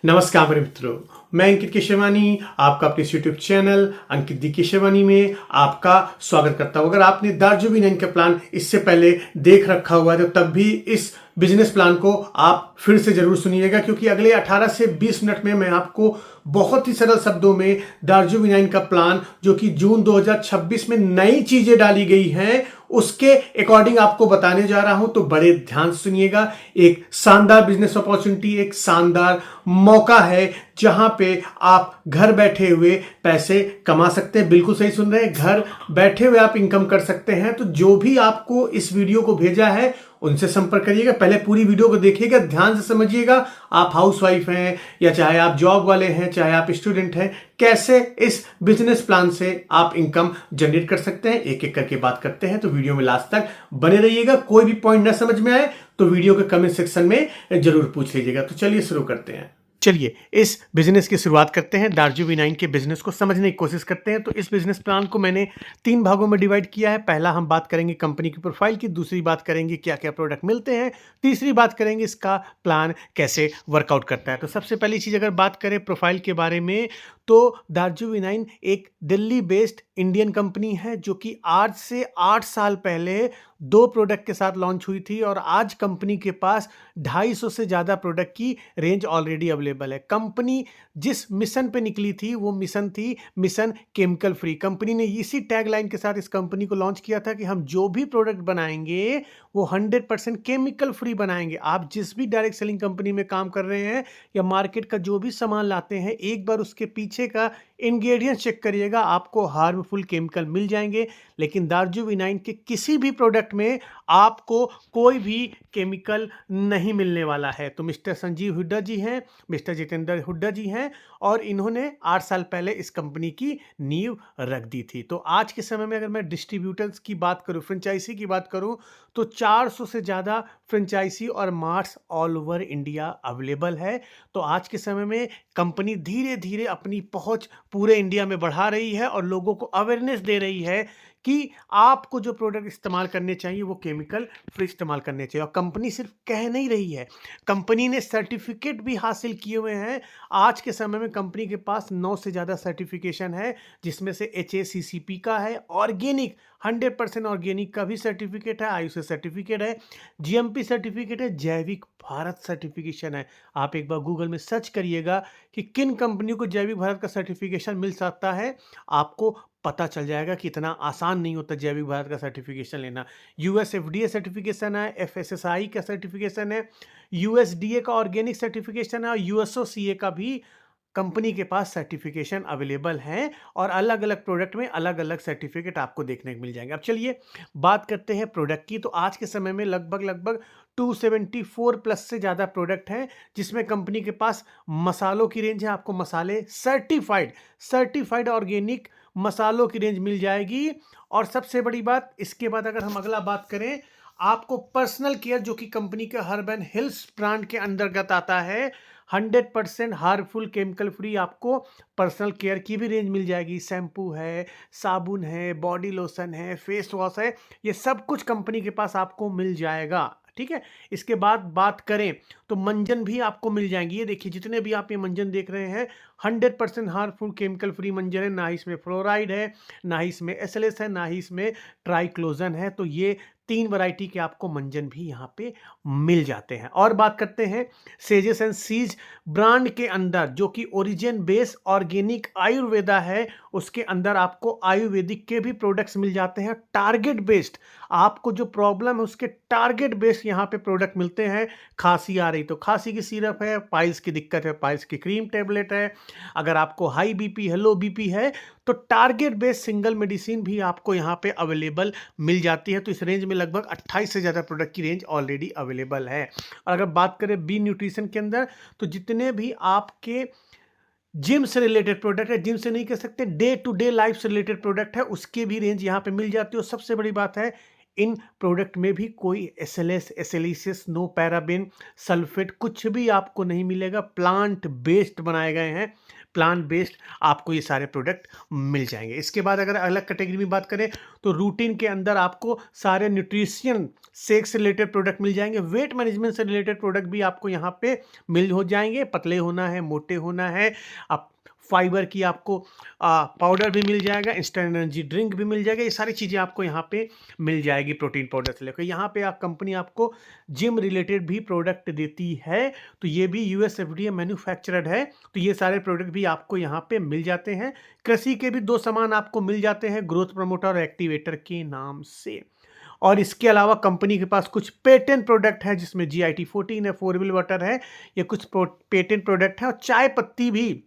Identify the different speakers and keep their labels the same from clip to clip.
Speaker 1: नमस्कार मेरे मित्रों, मैं अंकित केशवानी आपका अपने यूट्यूब चैनल अंकित दी केशवानी में आपका स्वागत करता हूं। अगर आपने दार्जिलिंग का प्लान इससे पहले देख रखा हुआ है तो तब भी इस बिजनेस प्लान को आप फिर से जरूर सुनिएगा, क्योंकि अगले 18 से 20 मिनट में मैं आपको बहुत ही सरल शब्दों में दार्जिलिंग का प्लान, जो कि जून 2026 में नई चीजें डाली गई हैं, उसके अकॉर्डिंग आपको बताने जा रहा हूं। तो बड़े ध्यान से सुनिएगा। एक शानदार बिजनेस अपॉर्चुनिटी, एक शानदार मौका है जहां पे आप घर बैठे हुए पैसे कमा सकते हैं। बिल्कुल सही सुन रहे हैं, घर बैठे हुए आप इनकम कर सकते हैं। तो जो भी आपको इस वीडियो को भेजा है उनसे संपर्क करिएगा। पहले पूरी वीडियो को देखिएगा, ध्यान से समझिएगा। आप हाउसवाइफ हैं या चाहे आप जॉब वाले हैं, चाहे आप स्टूडेंट हैं, कैसे इस बिजनेस प्लान से आप इनकम जनरेट कर सकते हैं, एक एक करके बात करते हैं। तो वीडियो में लास्ट तक बने रहिएगा। कोई भी पॉइंट ना समझ में आए तो वीडियो के कमेंट सेक्शन में जरूर पूछ लीजिएगा। तो चलिए शुरू करते हैं। चलिए इस बिजनेस की शुरुआत करते हैं। दार्जिलिंग के बिजनेस को समझने की कोशिश करते हैं। तो इस बिजनेस प्लान को मैंने 3 भागों में डिवाइड किया है। पहला हम बात करेंगे कंपनी की प्रोफाइल की, दूसरी बात करेंगे क्या क्या प्रोडक्ट मिलते हैं, तीसरी बात करेंगे इसका प्लान कैसे वर्कआउट करता है। तो सबसे पहली चीज अगर बात करें प्रोफाइल के बारे में, तो दार्जिलिंग एक दिल्ली बेस्ड इंडियन कंपनी है जो कि आज से 8 साल पहले 2 प्रोडक्ट के साथ लॉन्च हुई थी, और आज कंपनी के पास 250 से ज़्यादा प्रोडक्ट की रेंज ऑलरेडी अवेलेबल है। कंपनी जिस मिशन पे निकली थी वो मिशन थी मिशन केमिकल फ्री। कंपनी ने इसी टैगलाइन के साथ इस कंपनी को लॉन्च किया था कि हम जो भी प्रोडक्ट बनाएंगे वो 100% केमिकल फ्री बनाएंगे। आप जिस भी डायरेक्ट सेलिंग कंपनी में काम कर रहे हैं या मार्केट का जो भी सामान लाते हैं, एक बार उसके पीछे का इंग्रेडिएंट्स चेक करिएगा, आपको हार्मफुल केमिकल मिल जाएंगे। लेकिन दार्जिलिंग के किसी भी प्रोडक्ट में आपको कोई भी केमिकल नहीं मिलने वाला है। तो मिस्टर संजीव हुड्डा जी हैं, मिस्टर जितेंद्र हुड्डा जी हैं, और इन्होंने 8 साल पहले इस कंपनी की नींव रख दी थी। तो आज के समय में अगर मैं डिस्ट्रीब्यूटर्स की बात करूं, फ्रेंचाइजी की बात करूं, तो 400 से ज़्यादा फ्रेंचाइजी और marts all over India available है। तो आज के समय में कंपनी धीरे धीरे अपनी पहुंच पूरे इंडिया में बढ़ा रही है और लोगों को अवेयरनेस दे रही है कि आपको जो प्रोडक्ट इस्तेमाल करने चाहिए वो केमिकल फ्री इस्तेमाल करने चाहिए। और कंपनी सिर्फ कह नहीं रही है, कंपनी ने सर्टिफिकेट भी हासिल किए हुए हैं। आज के समय में कंपनी के पास 9 से ज़्यादा सर्टिफिकेशन है, जिसमें से HACCP का है, ऑर्गेनिक 100% ऑर्गेनिक का भी सर्टिफिकेट है, आयुष सर्टिफिकेट है, GMP सर्टिफिकेट है, जैविक भारत सर्टिफिकेशन है। आप एक बार गूगल में सर्च करिएगा कि किन कंपनियों को जैविक भारत का सर्टिफिकेशन मिल सकता है, आपको पता चल जाएगा कि इतना आसान नहीं होता जैविक भारत का सर्टिफिकेशन लेना। US FDA सर्टिफिकेशन है, FSSAI का सर्टिफिकेशन है, USDA का ऑर्गेनिक सर्टिफिकेशन है, और USOCA का भी कंपनी के पास सर्टिफिकेशन अवेलेबल हैं, और अलग अलग प्रोडक्ट में अलग अलग सर्टिफिकेट आपको देखने को मिल जाएंगे। अब चलिए बात करते हैं प्रोडक्ट की। तो आज के समय में लगभग 274 प्लस से ज़्यादा प्रोडक्ट हैं, जिसमें कंपनी के पास मसालों की रेंज है। आपको मसाले सर्टिफाइड ऑर्गेनिक मसालों की रेंज मिल जाएगी। और सबसे बड़ी बात, इसके बाद अगर हम अगला बात करें, आपको पर्सनल केयर, जो कि कंपनी के हर्बल हिल्स ब्रांड के अंतर्गत आता है, 100% हार्मफुल केमिकल फ्री आपको पर्सनल केयर की भी रेंज मिल जाएगी। शैम्पू है, साबुन है, बॉडी लोशन है, फेस वॉश है, ये सब कुछ कंपनी के पास आपको मिल जाएगा। ठीक है, इसके बाद बात करें तो मंजन भी आपको मिल जाएंगी। ये देखिए, जितने भी आप ये मंजन देख रहे हैं 100% हार्मफुल केमिकल फ्री मंजन है। ना ही इसमें फ्लोराइड है, ना ही इसमें SLS है, ना ही इसमें ट्राइक्लोजन है। तो ये 3 वैरायटी के आपको मंजन भी यहाँ पे मिल जाते हैं। और बात करते हैं सेजेस एंड सीज ब्रांड के अंदर, जो कि ओरिजिन बेस ऑर्गेनिक आयुर्वेदा है, उसके अंदर आपको आयुर्वेदिक के भी प्रोडक्ट्स मिल जाते हैं। टारगेट बेस्ड, आपको जो प्रॉब्लम है उसके टारगेट बेस्ड यहाँ पे प्रोडक्ट मिलते हैं। खांसी आ रही तो खांसी की सिरप है, पाइल्स की दिक्कत है पाइल्स की क्रीम टेबलेट है, अगर आपको हाई बीपी है, लो बीपी है, तो टारगेट बेस्ड सिंगल मेडिसिन भी आपको यहाँ पे अवेलेबल मिल जाती है। तो इस रेंज में लगभग 28 से ज़्यादा प्रोडक्ट की रेंज ऑलरेडी अवेलेबल है। और अगर बात करें बी न्यूट्रिशन के अंदर, तो जितने भी आपके जिम से रिलेटेड प्रोडक्ट है, जिम से नहीं कह सकते, डे टू डे लाइफ से रिलेटेड प्रोडक्ट है, उसके भी रेंज यहाँ पे मिल जाती है। और सबसे बड़ी बात है, इन प्रोडक्ट में भी कोई एसएलएस, एसएलईसिस, नो पैराबेन, सल्फेट कुछ भी आपको नहीं मिलेगा। प्लांट बेस्ड बनाए गए हैं, प्लांट बेस्ड आपको ये सारे प्रोडक्ट मिल जाएंगे। इसके बाद अगर अलग कैटेगरी में बात करें तो रूटीन के अंदर आपको सारे न्यूट्रिशन शेक से रिलेटेड प्रोडक्ट मिल जाएंगे। वेट मैनेजमेंट से रिलेटेड प्रोडक्ट भी आपको यहाँ पे मिल हो जाएंगे। पतले होना है, मोटे होना है, आप फाइबर की आपको पाउडर भी मिल जाएगा, इंस्टेंट एनर्जी ड्रिंक भी मिल जाएगा। ये सारी चीज़ें आपको यहाँ पे मिल जाएगी प्रोटीन पाउडर से लेकर। यहाँ पे आप कंपनी आपको जिम रिलेटेड भी प्रोडक्ट देती है, तो ये भी यूएस एफडीए मैन्युफैक्चरड है, तो ये सारे प्रोडक्ट भी आपको यहाँ पे मिल जाते हैं। कृषि के भी 2 सामान आपको मिल जाते हैं, ग्रोथ प्रमोटर और एक्टिवेटर के नाम से। और इसके अलावा कंपनी के पास कुछ पेटेंट प्रोडक्ट है, जिसमें GIT 14 है, फोरेबल वाटर है, ये कुछ पेटेंट प्रोडक्ट है। और चाय पत्ती भी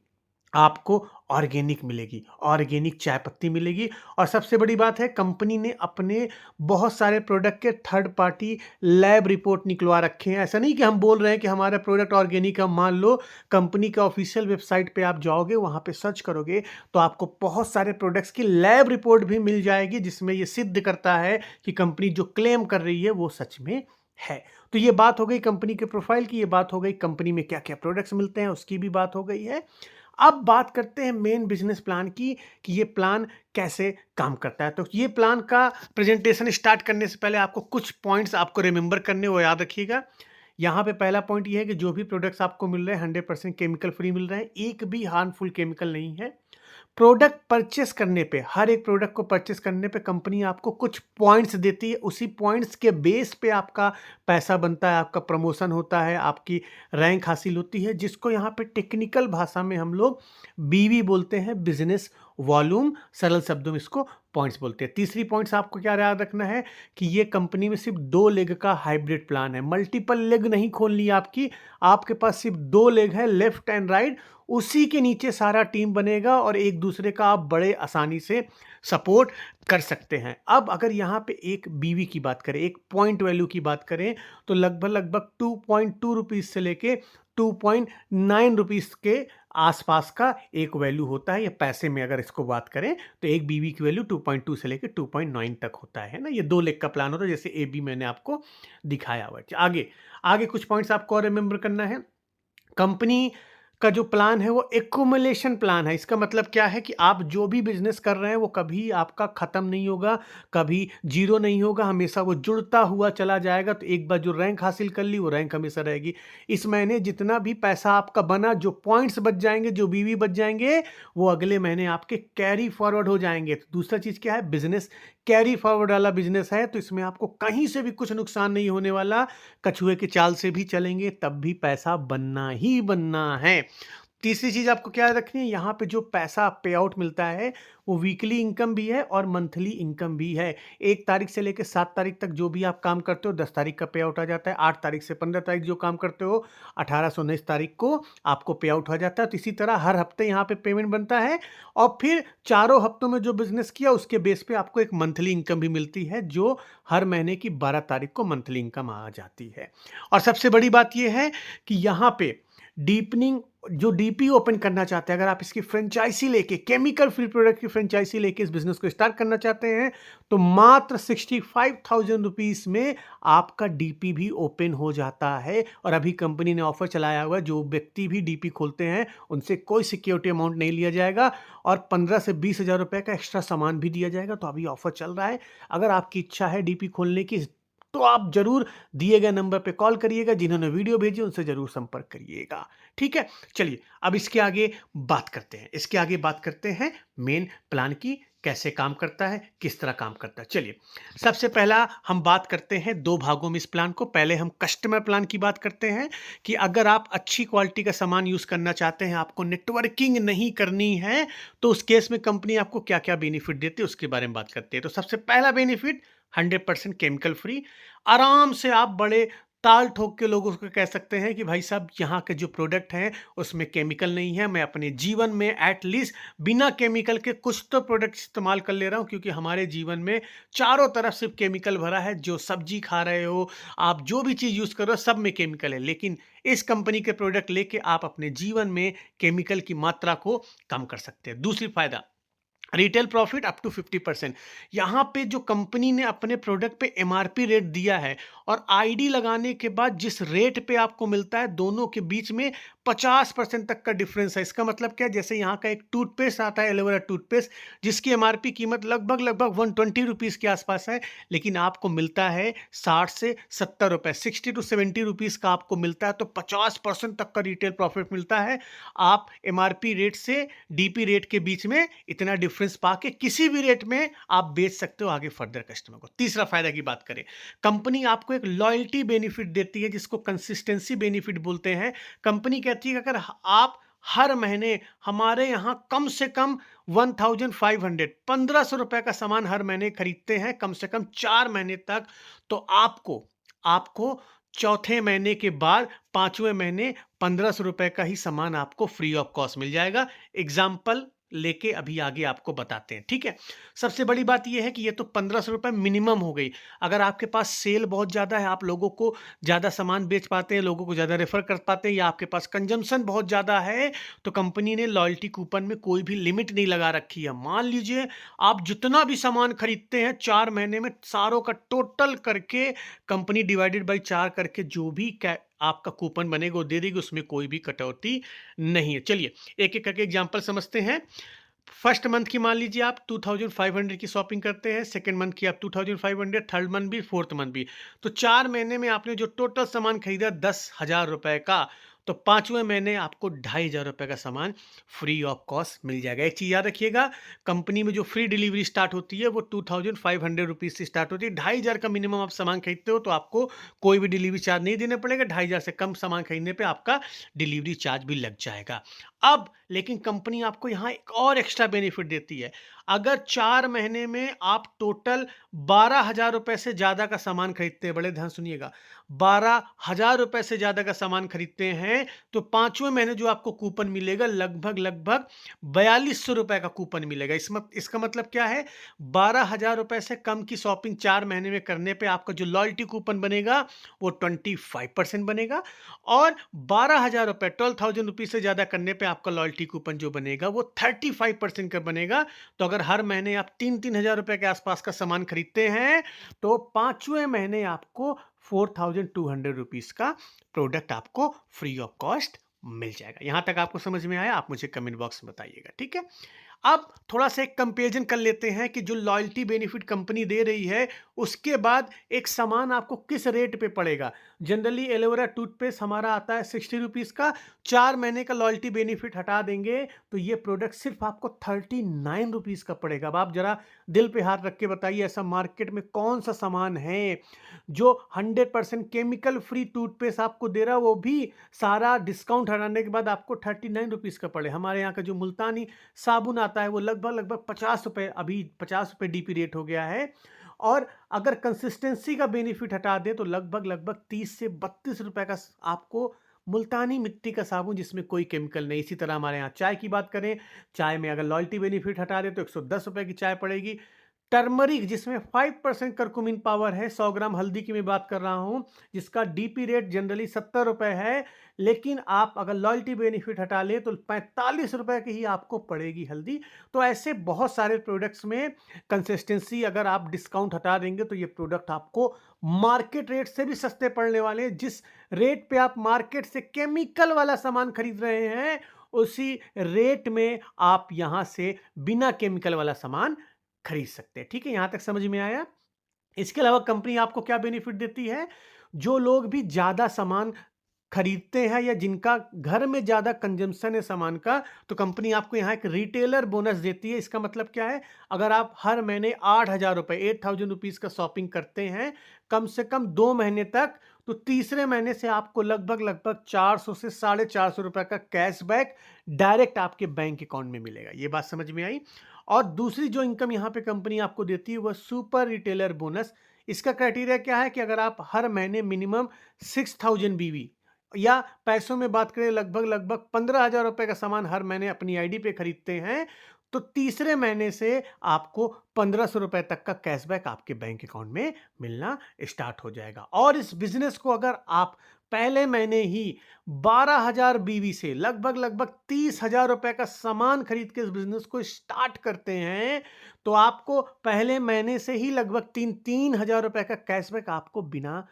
Speaker 1: आपको ऑर्गेनिक मिलेगी, ऑर्गेनिक चाय पत्ती मिलेगी। और सबसे बड़ी बात है, कंपनी ने अपने बहुत सारे प्रोडक्ट के थर्ड पार्टी लैब रिपोर्ट निकलवा रखे हैं। ऐसा नहीं कि हम बोल रहे हैं कि हमारा प्रोडक्ट ऑर्गेनिक है। मान लो कंपनी का ऑफिशियल वेबसाइट पे आप जाओगे, वहाँ पे सर्च करोगे तो आपको बहुत सारे प्रोडक्ट्स की लैब रिपोर्ट भी मिल जाएगी, जिसमें ये सिद्ध करता है कि कंपनी जो क्लेम कर रही है वो सच में है। तो ये बात हो गई कंपनी के प्रोफाइल की, ये बात हो गई कंपनी में क्या क्या प्रोडक्ट्स मिलते हैं उसकी भी बात हो गई है। अब बात करते हैं मेन बिजनेस प्लान की, कि ये प्लान कैसे काम करता है। तो ये प्लान का प्रेजेंटेशन स्टार्ट करने से पहले आपको कुछ पॉइंट्स आपको रिमेंबर करने, वो याद रखिएगा। यहाँ पे पहला पॉइंट ये है कि जो भी प्रोडक्ट्स आपको मिल रहे हैं 100% केमिकल फ्री मिल रहे हैं, एक भी हार्मफुल केमिकल नहीं है। प्रोडक्ट परचेस करने पे, हर एक प्रोडक्ट को परचेस करने पे कंपनी आपको कुछ पॉइंट्स देती है, उसी पॉइंट्स के बेस पे आपका पैसा बनता है, आपका प्रमोशन होता है, आपकी रैंक हासिल होती है, जिसको यहाँ पे टेक्निकल भाषा में हम लोग BV बोलते हैं, बिजनेस वॉल्यूम, सरल शब्दों में इसको पॉइंट्स बोलते हैं। तीसरी पॉइंट्स आपको क्या याद रखना है कि ये कंपनी में सिर्फ 2 लेग का हाइब्रिड प्लान है, मल्टीपल लेग नहीं खोलनी है आपकी, आपके पास सिर्फ 2 लेग है, लेफ्ट एंड राइट, उसी के नीचे सारा टीम बनेगा और एक दूसरे का आप बड़े आसानी से सपोर्ट कर सकते हैं। अब अगर यहाँ पे एक BV की बात करें, एक पॉइंट वैल्यू की बात करें, तो लगभग 2.2 रुपीज़ से लेके 2.9 रुपीज़ के आसपास का एक वैल्यू होता है। ये पैसे में अगर इसको बात करें तो एक BV की वैल्यू 2.2 से लेके 2.9 तक होता है ना। ये 2 लेग का प्लान होता है, जैसे AB मैंने आपको दिखाया हुआ है। आगे आगे कुछ पॉइंट्स आपको और रिमेंबर करना है। कंपनी का जो प्लान है वो एक्यूमुलेशन प्लान है। इसका मतलब क्या है कि आप जो भी बिजनेस कर रहे हैं वो कभी आपका ख़त्म नहीं होगा, कभी जीरो नहीं होगा, हमेशा वो जुड़ता हुआ चला जाएगा। तो एक बार जो रैंक हासिल कर ली वो रैंक हमेशा रहेगी। इस महीने जितना भी पैसा आपका बना, जो पॉइंट्स बच जाएंगे, जो BV बच जाएंगे, वो अगले महीने आपके कैरी फॉरवर्ड हो जाएंगे। तो दूसरा चीज़ क्या है, बिजनेस कैरी फॉरवर्ड वाला बिजनेस है, तो इसमें आपको कहीं से भी कुछ नुकसान नहीं होने वाला। कछुए की चाल से भी चलेंगे तब भी पैसा बनना ही बनना है। तीसरी चीज़ आपको क्या रखनी है, यहाँ पे जो पैसा पे आउट मिलता है वो वीकली इनकम भी है और मंथली इनकम भी है। 1 तारीख से लेकर 7 तारीख तक जो भी आप काम करते हो 10 तारीख का पे आउट आ जाता है। 8 तारीख से 15 तारीख जो काम करते हो 18 से 19 तारीख को आपको पे आउट हो जाता है। तो इसी तरह हर हफ्ते यहाँ पे पेमेंट बनता है और फिर चारों हफ्तों में जो बिजनेस किया उसके बेस पे आपको एक मंथली इनकम भी मिलती है, जो हर महीने की 12 तारीख को मंथली इनकम आ जाती है। और सबसे बड़ी बात यह है कि यहाँ पे डीपनिंग, जो DP ओपन करना चाहते हैं, अगर आप इसकी फ्रेंचाइजी लेके, केमिकल फ्री प्रोडक्ट की फ्रेंचाइजी लेके इस बिजनेस को स्टार्ट करना चाहते हैं, तो मात्र 65,000 रुपीज़ में आपका DP भी ओपन हो जाता है। और अभी कंपनी ने ऑफर चलाया हुआ है, जो व्यक्ति भी DP खोलते हैं उनसे कोई सिक्योरिटी अमाउंट नहीं लिया जाएगा और 15 से 20 हज़ार रुपये का एक्स्ट्रा सामान भी दिया जाएगा। तो अभी ऑफर चल रहा है। अगर आपकी इच्छा है DP खोलने की तो आप जरूर दिए गए नंबर पे कॉल करिएगा, जिन्होंने वीडियो भेजी उनसे जरूर संपर्क करिएगा। ठीक है, चलिए अब इसके आगे बात करते हैं मेन प्लान की, कैसे काम करता है, किस तरह काम करता है। चलिए सबसे पहला हम बात करते हैं 2 भागों में इस प्लान को। पहले हम कस्टमर प्लान की बात करते हैं कि अगर आप अच्छी क्वालिटी का सामान यूज़ करना चाहते हैं, आपको नेटवर्किंग नहीं करनी है, तो उस केस में कंपनी आपको क्या क्या बेनिफिट देती है उसके बारे में बात करते हैं। तो सबसे पहला बेनिफिट 100% केमिकल फ्री। आराम से आप बड़े ताल ठोक के लोगों को कह सकते हैं कि भाई साहब यहाँ के जो प्रोडक्ट हैं उसमें केमिकल नहीं है। मैं अपने जीवन में एटलीस्ट बिना केमिकल के कुछ तो प्रोडक्ट इस्तेमाल कर ले रहा हूँ, क्योंकि हमारे जीवन में चारों तरफ सिर्फ केमिकल भरा है। जो सब्जी खा रहे हो, आप जो भी चीज़ यूज़ कर रहे हो, सब में केमिकल है। लेकिन इस कंपनी के प्रोडक्ट लेके आप अपने जीवन में केमिकल की मात्रा को कम कर सकते हैं। दूसरी फायदा, रिटेल प्रॉफिट अप टू 50%। यहाँ पे जो कंपनी ने अपने प्रोडक्ट पे एमआरपी रेट दिया है और आईडी लगाने के बाद जिस रेट पे आपको मिलता है, दोनों के बीच में 50% तक का डिफरेंस है। इसका मतलब क्या है, जैसे यहाँ का एक टूथपेस्ट आता है, एलोवेरा टूथपेस्ट, जिसकी एमआरपी कीमत लगभग लगभग 120 रुपीज़ के आसपास है, लेकिन आपको मिलता है 60 से 70 रुपये, 60 टू 70 रुपीज़ का आपको मिलता है, तो 50% तक का रिटेल प्रॉफिट मिलता है। आप एमआरपी रेट से डीपी रेट के बीच में इतना डिफरेंस पाके किसी भी रेट में आप बेच सकते हो आगे फर्दर कस्टमर को। तीसरा फायदा की बात करें, कंपनी आपको एक लॉयल्टी बेनिफिट देती है, जिसको कंसिस्टेंसी बेनिफिट बोलते हैं। कंपनी कहती है कि अगर आप हर महीने हमारे यहाँ कम से कम 1500 1500 का सामान हर महीने खरीदते हैं, कम से कम 4 महीने तक, तो आपको आपको चौथे महीने के बाद 5वें महीने 1500 का ही सामान आपको फ्री ऑफ कॉस्ट मिल जाएगा। एग्जाम्पल लेके अभी आगे आपको बताते हैं, ठीक है। सबसे बड़ी बात यह है कि ये तो 1500 मिनिमम हो गई। अगर आपके पास सेल बहुत ज़्यादा है, आप लोगों को ज़्यादा सामान बेच पाते हैं, लोगों को ज़्यादा रेफर कर पाते हैं, या आपके पास कंजम्पशन बहुत ज़्यादा है, तो कंपनी ने लॉयल्टी कूपन में कोई भी लिमिट नहीं लगा रखी है। मान लीजिए आप जितना भी सामान खरीदते हैं 4 महीने में, सारों का टोटल करके कंपनी डिवाइडेड बाई 4 करके जो भी आपका कूपन बनेगा वो दे देगी, उसमें कोई भी कटौती नहीं है। चलिए एक एक करके एग्जांपल समझते हैं। फर्स्ट मंथ की मान लीजिए आप 2500 की शॉपिंग करते हैं, सेकंड मंथ की आप 2500, थर्ड मंथ भी, फोर्थ मंथ भी, तो 4 महीने में आपने जो टोटल सामान खरीदा 10,000 रुपए का, तो 5वें महीने आपको 2,500 रुपए का सामान फ्री ऑफ कॉस्ट मिल जाएगा। एक चीज़ याद रखिएगा, कंपनी में जो फ्री डिलीवरी स्टार्ट होती है वो 2500 रुपीज़ से स्टार्ट होती है। 2,500 का मिनिमम आप सामान खरीदते हो तो आपको कोई भी डिलीवरी चार्ज नहीं देना पड़ेगा। 2,500 से कम सामान खरीदने पे आपका डिलीवरी चार्ज भी लग जाएगा। अब लेकिन कंपनी आपको यहाँ एक और एक्स्ट्रा बेनिफिट देती है। अगर 4 महीने में आप टोटल 12,000 रुपए से ज़्यादा का सामान खरीदते हैं, बड़े ध्यान सुनिएगा, 12,000 रुपए से ज़्यादा का सामान खरीदते हैं, तो 5वें महीने जो आपको कूपन मिलेगा लगभग लगभग 4,200 रुपए का कूपन मिलेगा। इसका मतलब क्या है, 12,000 रुपए से कम की शॉपिंग 4 महीने में करने पे आपका जो लॉयल्टी कूपन बनेगा वो 25% बनेगा, और 12,000 रुपए 12,000 रुपीज़ से ज़्यादा करने पे आपका लॉयल्टी कूपन जो बनेगा वो 35% का बनेगा। तो अगर हर महीने आप 3-3 हज़ार रुपए के आसपास का सामान खरीदते हैं, तो 5वें महीने आपको 4,200 रुपीज़ का प्रोडक्ट आपको फ्री ऑफ कॉस्ट मिल जाएगा। यहां तक आपको समझ में आया? आप मुझे कमेंट बॉक्स में बताइएगा, ठीक है। अब थोड़ा सा एक कंपेरिजन कर लेते हैं कि जो लॉयल्टी बेनिफिट कंपनी दे रही है, उसके बाद एक सामान आपको किस रेट पे पड़ेगा। जनरली एलोवेरा टूथपेस्ट हमारा आता है 60 रुपीज़ का, 4 महीने का लॉयल्टी बेनिफिट हटा देंगे तो ये प्रोडक्ट सिर्फ आपको 39 रुपीज़ का पड़ेगा। अब आप जरा दिल पे हाथ रख के बताइए, ऐसा मार्केट में कौन सा सामान है जो 100% केमिकल फ्री टूथपेस्ट आपको दे रहा है, वो भी सारा डिस्काउंट हटाने के बाद आपको 39 रुपीज़ का पड़े। हमारे यहाँ का जो मुल्तानी साबुन आता है वो लगभग 50 रुपये, अभी 50 रुपये डीपी रेट हो गया है, और अगर कंसिस्टेंसी का बेनिफिट हटा दें तो लगभग 30 से 32 रुपए का आपको मुल्तानी मिट्टी का साबुन जिसमें कोई केमिकल नहीं। इसी तरह हमारे यहाँ चाय की बात करें, चाय में अगर लॉयल्टी बेनिफिट हटा दें तो 110 रुपए की चाय पड़ेगी। टर्मरिक जिसमें 5% करकुमिन पावर है, 100 ग्राम हल्दी की मैं बात कर रहा हूं, जिसका डीपी रेट जनरली 70 रुपए है, लेकिन आप अगर लॉयल्टी बेनिफिट हटा लें तो 45 रुपए की ही आपको पड़ेगी हल्दी। तो ऐसे बहुत सारे प्रोडक्ट्स में कंसिस्टेंसी अगर आप डिस्काउंट हटा देंगे तो ये प्रोडक्ट आपको मार्केट रेट से भी सस्ते पड़ने वाले हैं। जिस रेट पे आप मार्केट से केमिकल वाला सामान खरीद रहे हैं, उसी रेट में आप यहां से बिना केमिकल वाला सामान खरीद सकते हैं, ठीक है। यहां तक समझ में आया? इसके अलावा कंपनी आपको क्या बेनिफिट देती है, जो लोग भी ज्यादा सामान खरीदते हैं या जिनका घर में ज्यादा कंजम्पशन है सामान का, तो कंपनी आपको यहाँ एक रिटेलर बोनस देती है। इसका मतलब क्या है, अगर आप हर महीने 8,000 रुपए 8,000 रुपीज का शॉपिंग करते हैं कम से कम 2 महीने तक, तो तीसरे महीने से आपको लगभग 400 से 450 रुपए का कैशबैक डायरेक्ट आपके बैंक अकाउंट में मिलेगा। ये बात समझ में आई? और दूसरी जो इनकम यहाँ पे कंपनी आपको देती है वह सुपर रिटेलर बोनस। इसका क्राइटेरिया क्या है कि अगर आप हर महीने मिनिमम 6,000 बीवी या पैसों में बात करें लगभग 15,000 रुपए का सामान हर महीने अपनी आईडी पे खरीदते हैं, तो तीसरे महीने से आपको 1,500 रुपए तक का कैशबैक आपके बैंक अकाउंट में मिलना स्टार्ट हो जाएगा। और इस बिजनेस को अगर आप पहले महीने ही 12,000 बीवी से लगभग 30,000 रुपए का सामान खरीद के इस बिजनेस को स्टार्ट करते हैं, तो आपको पहले महीने से ही लगभग 3,000 रुपए का कैशबैक आपको बिना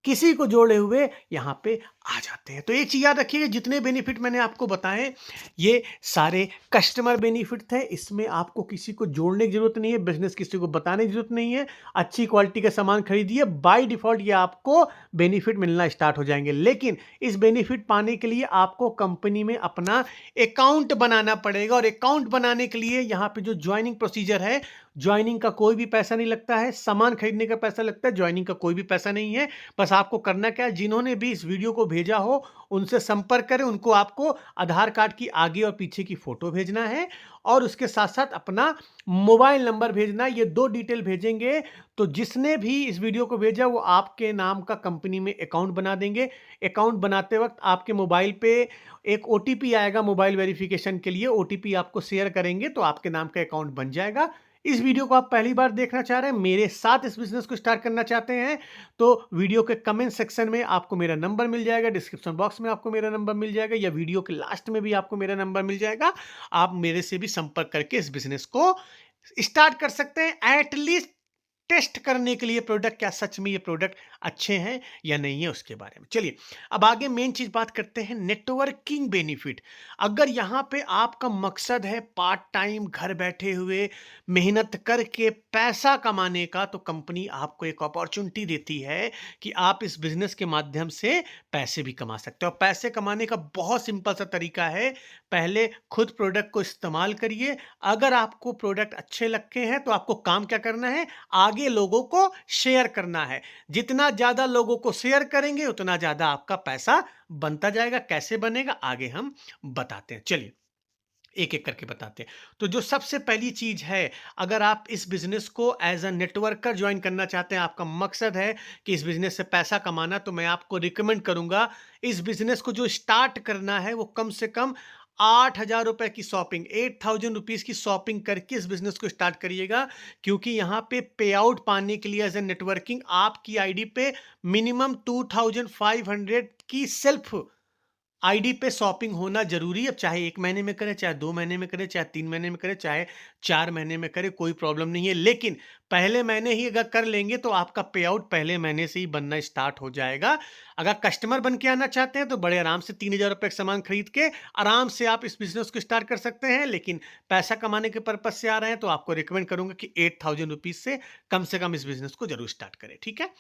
Speaker 1: किसी को जोड़े हुए यहां पे आ जाते हैं। तो एक चीज याद रखिएगा, जितने बेनिफिट मैंने आपको बताए ये सारे कस्टमर बेनिफिट थे, इसमें आपको किसी को जोड़ने की जरूरत नहीं है, बिजनेस किसी को बताने की जरूरत नहीं है। अच्छी क्वालिटी का सामान खरीदिए, बाय डिफॉल्ट ये आपको बेनिफिट मिलना स्टार्ट हो जाएंगे। लेकिन इस बेनिफिट पाने के लिए आपको कंपनी में अपना अकाउंट बनाना पड़ेगा, और अकाउंट बनाने के लिए यहाँ पे जो ज्वाइनिंग प्रोसीजर है, ज्वाइनिंग का कोई भी पैसा नहीं लगता है, सामान खरीदने का पैसा लगता है, ज्वाइनिंग का कोई भी पैसा नहीं है। बस आपको करना क्या है, जिन्होंने भी इस वीडियो को भेजा हो उनसे संपर्क करें, उनको आपको आधार कार्ड की आगे और पीछे की फोटो भेजना है, और उसके साथ साथ अपना मोबाइल नंबर भेजना है। ये 2 डिटेल भेजेंगे तो जिसने भी इस वीडियो को भेजा वो आपके नाम का कंपनी में अकाउंट बना देंगे। अकाउंट बनाते वक्त आपके मोबाइल पे एक ओटीपी आएगा, मोबाइल वेरिफिकेशन के लिए ओटीपी आपको शेयर करेंगे तो आपके नाम का अकाउंट बन जाएगा। इस वीडियो को आप पहली बार देखना चाह रहे हैं, मेरे साथ इस बिजनेस को स्टार्ट करना चाहते हैं, तो वीडियो के कमेंट सेक्शन में आपको मेरा नंबर मिल जाएगा, डिस्क्रिप्शन बॉक्स में आपको मेरा नंबर मिल जाएगा, या वीडियो के लास्ट में भी आपको मेरा नंबर मिल जाएगा। आप मेरे से भी संपर्क करके इस बिजनेस को स्टार्ट कर सकते हैं, एटलीस्ट टेस्ट करने के लिए प्रोडक्ट, क्या सच में ये प्रोडक्ट अच्छे हैं या नहीं है उसके बारे में। चलिए अब आगे मेन चीज बात करते हैं, नेटवर्किंग बेनिफिट। अगर यहां पे आपका मकसद है पार्ट टाइम घर बैठे हुए मेहनत करके पैसा कमाने का, तो कंपनी आपको एक अपॉर्चुनिटी देती है कि आप इस बिजनेस के माध्यम से पैसे भी कमा सकते हो। पैसे कमाने का बहुत सिंपल सा तरीका है, पहले खुद प्रोडक्ट को इस्तेमाल करिए। अगर आपको प्रोडक्ट अच्छे लगते हैं तो आपको काम क्या करना है, आगे लोगों को शेयर करना है। जितना ज्यादा लोगों को शेयर करेंगे उतना ज्यादा आपका पैसा बनता जाएगा। कैसे बनेगा आगे हम बताते हैं, चलिए एक एक करके बताते हैं। तो जो सबसे पहली चीज है, अगर आप इस बिजनेस को एज अ नेटवर्कर ज्वाइन करना चाहते हैं, आपका मकसद है कि इस बिजनेस से पैसा कमाना, तो मैं आपको रिकमेंड करूंगा इस बिजनेस को जो स्टार्ट करना है वो कम से कम 8,000 रुपए की शॉपिंग, 8,000 रुपीज की शॉपिंग करके इस बिजनेस को स्टार्ट करिएगा। क्योंकि यहां पे पे आउट पाने के लिए एज ए नेटवर्किंग आपकी आईडी पे मिनिमम 2,500 की सेल्फ आईडी पे शॉपिंग होना जरूरी है। चाहे 1 महीने में करें, चाहे 2 महीने में करें, चाहे 3 महीने में करें, चाहे 4 महीने में करें, कोई प्रॉब्लम नहीं है। लेकिन पहले महीने ही अगर कर लेंगे तो आपका पे आउट पहले महीने से ही बनना स्टार्ट हो जाएगा। अगर कस्टमर बन के आना चाहते हैं तो बड़े आराम से 3,000 रुपए का सामान खरीद के आराम से आप इस बिजनेस को स्टार्ट कर सकते हैं। लेकिन पैसा कमाने के पर्पज से आ रहे हैं तो आपको रिकमेंड करूंगा कि 8,000 रुपीज से कम इस बिजनेस को जरूर स्टार्ट करें। ठीक है,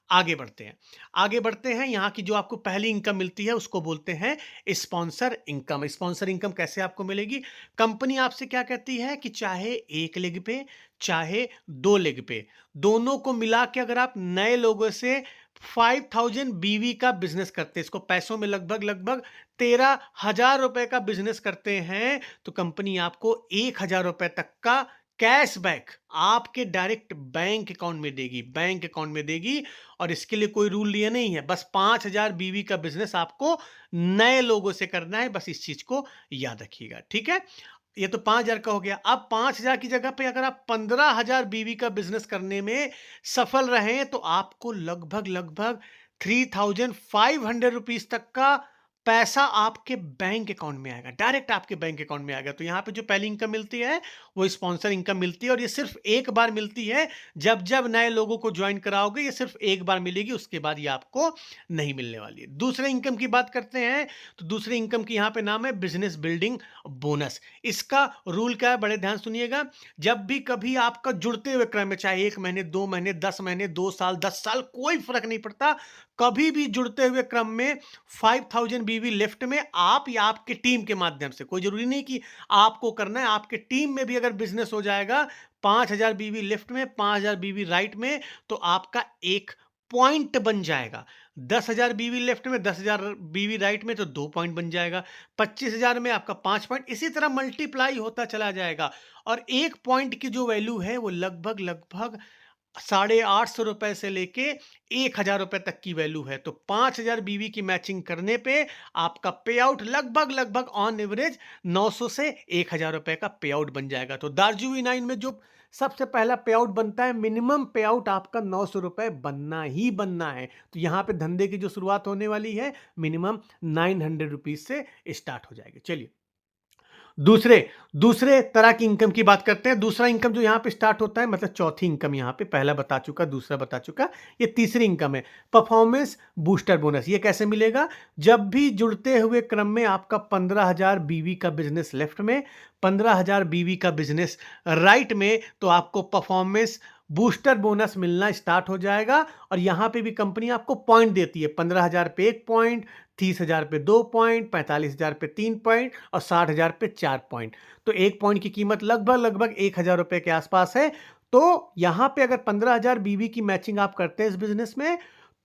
Speaker 1: आगे बढ़ते हैं। यहाँ की जो आपको पहली इनकम मिलती है उसको बोलते हैं स्पॉन्सर इनकम। स्पॉन्सर इनकम कैसे आपको मिलेगी, कंपनी आपसे क्या कहती है कि चाहे 1 लेग पे चाहे 2 लेग पे, दोनों को मिला के अगर आप नए लोगों से 5,000 बीवी का बिजनेस करते हैं, इसको पैसों में लगभग 13,000 रुपए का बिजनेस करते हैं, तो कंपनी आपको 1,000 रुपए तक का कैशबैक आपके डायरेक्ट बैंक अकाउंट में देगी। और इसके लिए कोई रूल लिए नहीं है, बस 5,000 बीवी का बिजनेस आपको नए लोगों से करना है, बस इस चीज को याद रखिएगा। ठीक है, ये तो 5,000 का हो गया। अब 5,000 की जगह पे अगर आप 15,000 बीवी का बिजनेस करने में सफल रहे तो आपको लगभग 3,500 रुपीज तक का पैसा आपके बैंक अकाउंट में आएगा, डायरेक्ट आपके बैंक अकाउंट में आएगा। तो यहाँ पे जो पहली इनकम मिलती है वो स्पॉन्सर इनकम मिलती है, और ये सिर्फ एक बार मिलती है। जब जब नए लोगों को ज्वाइन कराओगे ये सिर्फ एक बार मिलेगी, उसके बाद ये आपको नहीं मिलने वाली है। दूसरे इनकम की बात करते हैं, तो दूसरे इनकम की यहाँ पे नाम है बिजनेस बिल्डिंग बोनस। इसका रूल क्या है, बड़े ध्यान सुनिएगा। जब भी कभी आपका जुड़ते हुए क्रम में, चाहे 1 महीने, 2 महीने, 10 महीने, 2 साल, 10 साल, कोई फर्क नहीं पड़ता, कभी भी जुड़ते हुए क्रम में 5,000 बीवी लेफ्ट में आप या आपके टीम के माध्यम से, कोई जरूरी नहीं कि आपको करना है, आपके टीम में भी अगर बिजनेस हो जाएगा 5,000 बीवी लेफ्ट में, 5,000 बीवी राइट में, तो आपका एक पॉइंट बन जाएगा। 10,000 बीवी लेफ्ट में, 10,000 बीवी राइट में, तो 2 पॉइंट बन जाएगा। 25,000 में आपका 5 पॉइंट, इसी तरह मल्टीप्लाई होता चला जाएगा। और एक पॉइंट की जो वैल्यू है वो लगभग 850 रुपए से लेके 1,000 रुपए तक की वैल्यू है। तो 5,000 बीवी की मैचिंग करने पे आपका पे आउट लगभग ऑन एवरेज 900 से 1,000 रुपए का पे आउट बन जाएगा। तो दार्जिलिंग 9 में जो सबसे पहला पे आउट बनता है, मिनिमम पे आउट आपका 900 रुपए बनना ही बनना है। तो यहां पे धंधे की जो शुरुआत होने वाली है मिनिमम 900 रुपीज से स्टार्ट हो जाएगी। चलिए दूसरे दूसरे तरह की इनकम की बात करते हैं। दूसरा इनकम जो यहां पे स्टार्ट होता है, मतलब चौथी इनकम, यहां पे पहला बता चुका, दूसरा बता चुका, ये तीसरी इनकम है, परफॉर्मेंस बूस्टर बोनस। ये कैसे मिलेगा? जब भी जुड़ते हुए क्रम में आपका 15,000 बीवी का बिजनेस लेफ्ट में, 15,000 बीवी का बिजनेस राइट में, तो आपको परफॉर्मेंस बूस्टर बोनस मिलना स्टार्ट हो जाएगा। और यहां पे भी कंपनी आपको पॉइंट देती है, 15,000 पे 1 पॉइंट, 30,000 पे 2 पॉइंट, 45,000 पे 3 पॉइंट और 60,000 पे 4 पॉइंट। तो 1 पॉइंट की कीमत लगभग 1,000 रुपए के आसपास है। तो यहां पे अगर 15,000 बीवी की मैचिंग आप करते हैं इस बिजनेस में,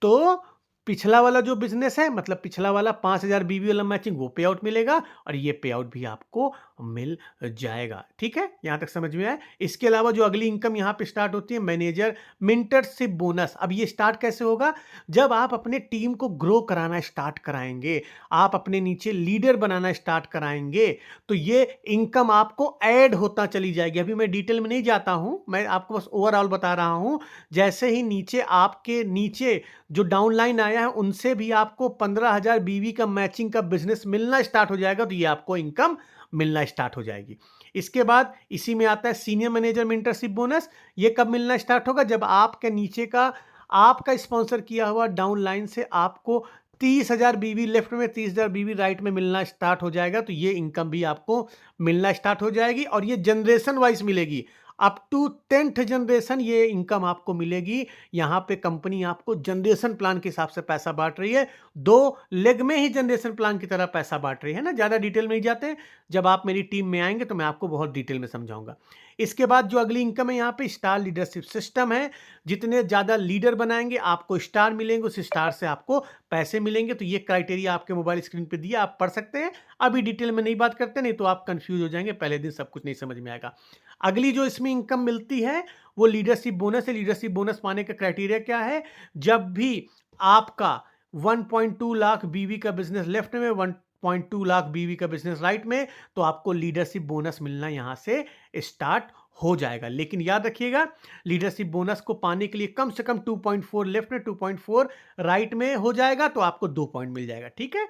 Speaker 1: तो पिछला वाला जो बिजनेस है, मतलब पिछला वाला 5,000 बीवी वाला मैचिंग, वो पे आउट मिलेगा और ये पे आउट भी आपको मिल जाएगा। ठीक है, यहां तक समझ में आया। इसके अलावा जो अगली इनकम यहां पे स्टार्ट होती है, मैनेजर मेंटरशिप बोनस। अब ये स्टार्ट कैसे होगा? जब आप अपने टीम को ग्रो कराना स्टार्ट कराएंगे, आप अपने नीचे लीडर बनाना स्टार्ट कराएंगे, तो ये इनकम आपको ऐड होता चली जाएगी। अभी मैं डिटेल में नहीं जाता हूं, मैं आपको बस ओवरऑल बता रहा हूं। जैसे ही नीचे आपके नीचे जो डाउनलाइन आया है, उनसे भी आपको 15,000 बीवी का मैचिंग का बिजनेस मिलना स्टार्ट हो जाएगा, तो ये आपको इनकम मिलना स्टार्ट हो जाएगी। इसके बाद इसी में आता है सीनियर मैनेजर मेंटरशिप बोनस। ये कब मिलना स्टार्ट होगा? जब आपके नीचे का आपका स्पॉन्सर किया हुआ डाउनलाइन से आपको 30,000 बीवी लेफ्ट में, 30,000 बीवी राइट में मिलना स्टार्ट हो जाएगा, तो ये इनकम भी आपको मिलना स्टार्ट हो जाएगी। और ये जनरेशन वाइज मिलेगी, अप टू 10th जनरेशन ये इनकम आपको मिलेगी। यहां पे कंपनी आपको जनरेशन प्लान के हिसाब से पैसा बांट रही है, 2 लेग में ही जनरेशन प्लान की तरह पैसा बांट रही है ना। ज्यादा डिटेल में नहीं जाते, जब आप मेरी टीम में आएंगे तो मैं आपको बहुत डिटेल में समझाऊंगा। इसके बाद जो अगली इनकम है, यहां पे स्टार लीडरशिप सिस्टम है। जितने ज्यादा लीडर बनाएंगे आपको स्टार मिलेंगे, उस स्टार से आपको पैसे मिलेंगे। तो ये क्राइटेरिया आपके मोबाइल स्क्रीन पे दिया, आप पढ़ सकते हैं। अभी डिटेल में नहीं बात करते, नहीं तो आप कंफ्यूज हो जाएंगे, पहले दिन सब कुछ नहीं समझ में आएगा। अगली जो इसमें इनकम मिलती है वो लीडरशिप बोनस है। लीडरशिप बोनस पाने का क्राइटेरिया क्या है? जब भी आपका 1.2 लाख बीवी का बिजनेस लेफ्ट में, 1.2 लाख बीवी का बिजनेस राइट में, तो आपको लीडरशिप बोनस मिलना यहां से स्टार्ट हो जाएगा। लेकिन याद रखिएगा, लीडरशिप बोनस को पाने के लिए कम से कम 2.4 लेफ्ट में, 2.4 राइट में हो जाएगा, तो आपको 2 पॉइंट मिल जाएगा। ठीक है,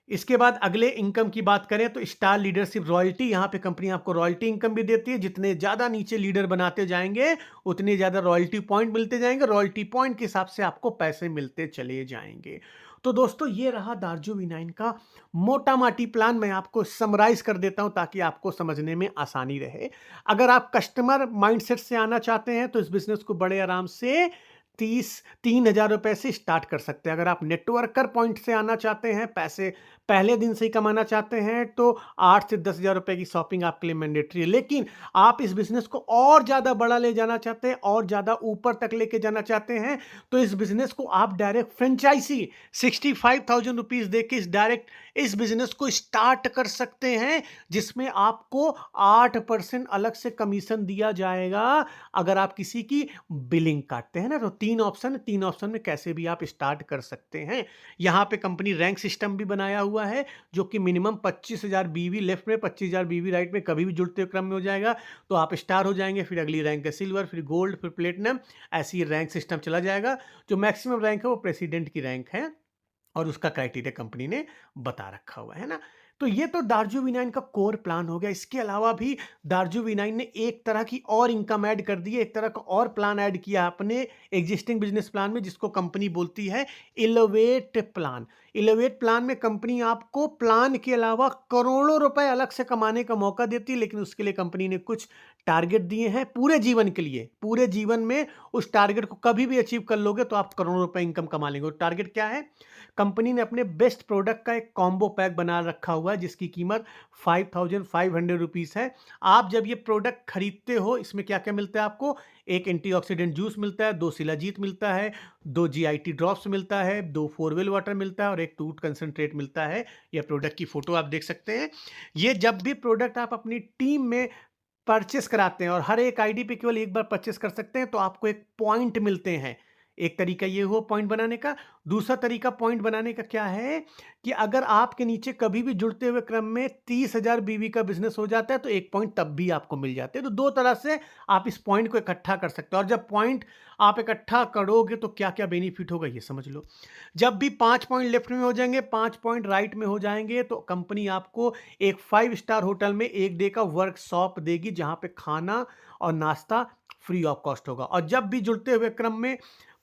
Speaker 1: इसके बाद अगले इनकम की बात करें तो स्टार लीडरशिप रॉयल्टी। यहां पे कंपनी आपको रॉयल्टी इनकम भी देती है। जितने ज्यादा नीचे लीडर बनाते जाएंगे उतने ज्यादा रॉयल्टी पॉइंट मिलते जाएंगे, रॉयल्टी पॉइंट के हिसाब से आपको पैसे मिलते चले जाएंगे। तो दोस्तों, ये रहा दार्जू V9 का मोटा माटी प्लान। मैं आपको समराइज कर देता हूं ताकि आपको समझने में आसानी रहे। अगर आप कस्टमर माइंडसेट से आना चाहते हैं तो इस बिजनेस को बड़े आराम से 3,000 रुपए से स्टार्ट कर सकते हैं। अगर आप नेटवर्कर पॉइंट से आना चाहते हैं, पैसे पहले दिन से ही कमाना चाहते हैं, तो 8 से 10,000 रुपए की शॉपिंग आपके लिए मैंडेटरी है। लेकिन आप इस बिजनेस को और ज्यादा बड़ा ले जाना चाहते हैं, और ज्यादा ऊपर तक लेके जाना चाहते हैं, तो इस बिजनेस को आप डायरेक्ट फ्रेंचाइजी 65,000 रुपीज देके डायरेक्ट इस बिजनेस को स्टार्ट कर सकते हैं, जिसमें आपको 8% अलग से कमीशन दिया जाएगा अगर आप किसी की बिलिंग काटते हैं ना। तो 3 ऑप्शन में कैसे भी आप स्टार्ट कर सकते हैं। यहां पे कंपनी रैंक सिस्टम भी बनाया हुआ है, जो कि मिनिमम 25,000 बीवी लेफ्ट में, 25,000 बीवी राइट में कभी भी जुड़ते हुए क्रम में हो जाएगा, तो आप स्टार हो जाएंगे। फिर अगली रैंक है सिल्वर, फिर गोल्ड, फिर प्लेटिनम, ऐसी रैंक सिस्टम चला जाएगा। जो मैक्सिमम रैंक है वो प्रेसिडेंट की रैंक है, और उसका क्राइटेरिया कंपनी ने बता रखा हुआ है ना। तो ये तो दार्जू V9 का कोर प्लान हो गया। इसके अलावा भी दार्जू V9 ने एक तरह की और इनकम ऐड कर दी है, एक तरह का और प्लान ऐड किया अपने एग्जिस्टिंग बिजनेस प्लान में, जिसको कंपनी बोलती है इलोवेट प्लान। इलोवेट प्लान में कंपनी आपको प्लान के अलावा करोड़ों रुपए अलग से कमाने का मौका देती है, लेकिन उसके लिए कंपनी ने कुछ टारगेट दिए हैं पूरे जीवन के लिए। पूरे जीवन में उस टारगेट को कभी भी अचीव कर लोगे तो आप करोड़ों रुपए इनकम कमा लेंगे। टारगेट क्या है? कंपनी ने अपने बेस्ट प्रोडक्ट का एक कॉम्बो पैक बना रखा हुआ है, जिसकी कीमत 5,500 रुपीज है। आप जब ये प्रोडक्ट खरीदते हो, इसमें क्या क्या मिलता है आपको? एक एंटीऑक्सीडेंट जूस मिलता है, 2 शिलाजीत मिलता है, 2 GIT ड्रॉप्स मिलता है, 2 4-वेल वाटर मिलता है और एक टूथ कंसंट्रेट मिलता है। यह प्रोडक्ट की फोटो आप देख सकते हैं। ये जब भी प्रोडक्ट आप अपनी टीम में परचेस कराते हैं, और हर एक आईडी पे केवल एक बार परचेस कर सकते हैं, तो आपको एक पॉइंट मिलते हैं। एक तरीका ये हुआ पॉइंट बनाने का। दूसरा तरीका पॉइंट बनाने का क्या है कि अगर आपके नीचे कभी भी जुड़ते हुए क्रम में 30,000 बीवी का बिजनेस हो जाता है तो एक पॉइंट तब भी आपको मिल जाते हैं। तो दो तरह से आप इस पॉइंट को इकट्ठा कर सकते हो, और जब पॉइंट आप इकट्ठा करोगे तो क्या क्या बेनिफिट होगा ये समझ लो। जब भी 5 पॉइंट लेफ्ट में हो जाएंगे, 5 पॉइंट राइट में हो जाएंगे, तो कंपनी आपको एक 5 स्टार होटल में एक डे का वर्कशॉप देगी जहां पे खाना और नाश्ता फ्री ऑफ कॉस्ट होगा। और जब भी जुड़ते हुए क्रम में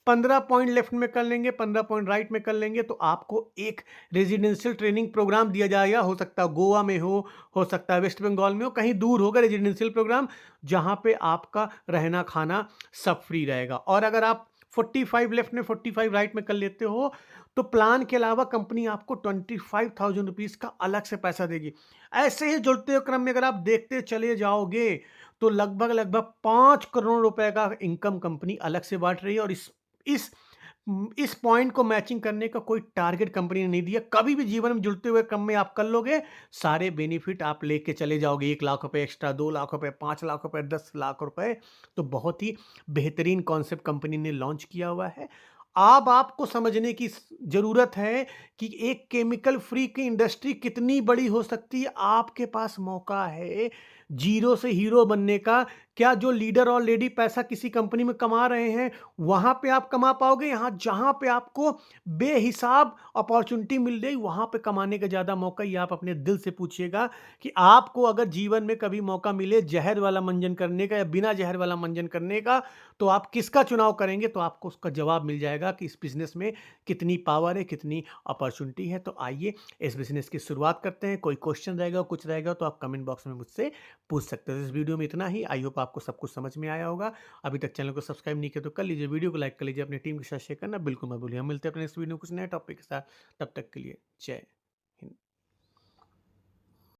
Speaker 1: 15 पॉइंट लेफ्ट में कर लेंगे, 15 पॉइंट राइट में कर लेंगे, तो आपको एक रेजिडेंशियल ट्रेनिंग प्रोग्राम दिया जाएगा। हो सकता है गोवा में हो सकता है वेस्ट बंगाल में हो, कहीं दूर होगा रेजिडेंशियल प्रोग्राम, जहां पे आपका रहना खाना सब फ्री रहेगा। और अगर आप 45 लेफ्ट में 45 राइट में कर लेते हो तो प्लान के अलावा कंपनी आपको 25,000 रुपीज का अलग से पैसा देगी। ऐसे ही जुड़ते हुए क्रम में अगर आप देखते चले जाओगे तो लगभग लगभग 5 करोड़ रुपए का इनकम कंपनी अलग से बांट रही है। और इस इस पॉइंट को मैचिंग करने का कोई टारगेट कंपनी ने नहीं दिया। कभी भी जीवन में जुड़ते हुए क्रम में आप कर लोगे, सारे बेनिफिट आप लेके चले जाओगे। 1 लाख रुपए एक्स्ट्रा, 2 लाख रुपए, 5 लाख रुपए, 10 लाख रुपए। तो बहुत ही बेहतरीन कॉन्सेप्ट कंपनी ने लॉन्च किया हुआ है। अब आपको समझने की जरूरत है कि एक केमिकल फ्री की इंडस्ट्री कितनी बड़ी हो सकती है। आपके पास मौका है जीरो से हीरो बनने का। क्या जो लीडर ऑलरेडी पैसा किसी कंपनी में कमा रहे हैं वहां पे आप कमा पाओगे? यहां जहां पे आपको बेहिसाब अपॉर्चुनिटी मिल रही वहां पे कमाने का ज्यादा मौका। ये आप अपने दिल से पूछिएगा कि आपको अगर जीवन में कभी मौका मिले जहर वाला मंजन करने का या बिना जहर वाला मंजन करने का, तो आप किसका चुनाव करेंगे? तो आपको उसका जवाब मिल जाएगा कि इस बिजनेस में कितनी पावर है, कितनी अपॉर्चुनिटी है। तो आइए इस बिजनेस की शुरुआत करते हैं। कोई क्वेश्चन रहेगा, कुछ रहेगा तो आप कमेंट बॉक्स में मुझसे पूछ सकते हो। इस वीडियो में इतना ही। आई होप आपको सब कुछ समझ में आया होगा। अभी तक चैनल को सब्सक्राइब नहीं किया तो कर लीजिए, वीडियो को लाइक कर लीजिए, अपनी टीम के साथ शेयर करना बिल्कुल मत भूलिए। हम मिलते हैं अपने नेक्स्ट वीडियो में कुछ नए टॉपिक के साथ। तब तक के लिए जय